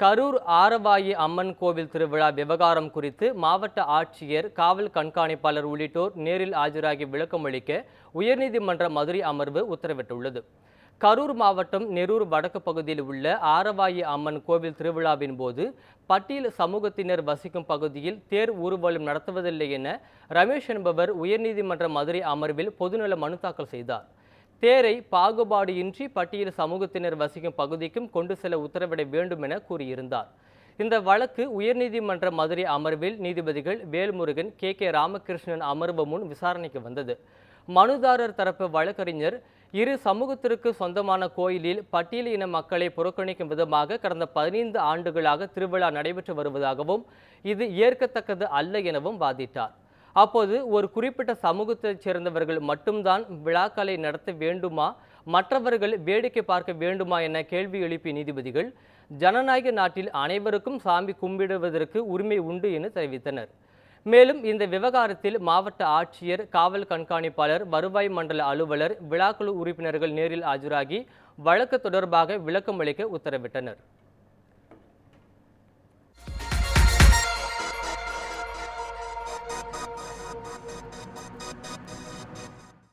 கரூர் ஆரவாயி அம்மன் கோவில் திருவிழா விவகாரம் குறித்து மாவட்ட ஆட்சியர், காவல் கண்காணிப்பாளர் உள்ளிட்டோர் நேரில் ஆஜராகி விளக்கமளிக்க உயர்நீதிமன்ற மதுரை அமர்வு உத்தரவிட்டுள்ளது. கரூர் மாவட்டம் நெரூர் வடக்கு பகுதியில் உள்ள ஆரவாயி அம்மன் கோவில் திருவிழாவின் போது பட்டியல் சமூகத்தினர் வசிக்கும் பகுதியில் தேர் ஊர்வலம் நடத்துவதில்லை என ரமேஷ் என்பவர் உயர்நீதிமன்ற மதுரை அமர்வில் பொதுநல மனு தாக்கல் செய்தார். தேரை பாகுபாடு இன்றி பட்டியல் சமூகத்தினர் வசிக்கும் பகுதிக்கும் கொண்டு செல்ல உத்தரவிட வேண்டும் என கூறியிருந்தார். இந்த வழக்கு உயர்நீதிமன்ற மதுரை அமர்வில் நீதிபதிகள் வேல்முருகன், கே ராமகிருஷ்ணன் அமர்வு முன் விசாரணைக்கு வந்தது. மனுதாரர் தரப்பு வழக்கறிஞர், இரு சமூகத்திற்கு சொந்தமான கோயிலில் பட்டியல் இன மக்களை புறக்கணிக்கும் விதமாக கடந்த 15 ஆண்டுகளாக திருவிழா நடைபெற்று வருவதாகவும் இது ஏற்கத்தக்கது அல்ல எனவும் வாதிட்டார். அப்போது ஒரு குறிப்பிட்ட சமூகத்தைச் சேர்ந்தவர்கள் மட்டும்தான் விழாக்களை நடத்த வேண்டுமா, மற்றவர்கள் வேடிக்கை பார்க்க வேண்டுமா என கேள்வி எழுப்பிய நீதிபதிகள், ஜனநாயக நாட்டில் அனைவருக்கும் சாமி கும்பிடுவதற்கு உரிமை உண்டு என தெரிவித்தனர். மேலும் இந்த விவகாரத்தில் மாவட்ட ஆட்சியர், காவல் கண்காணிப்பாளர், வருவாய் மண்டல அலுவலர், விழாக்குழு உறுப்பினர்கள் நேரில் ஆஜராகி வழக்கு தொடர்பாக விளக்கமளிக்க உத்தரவிட்டனர்.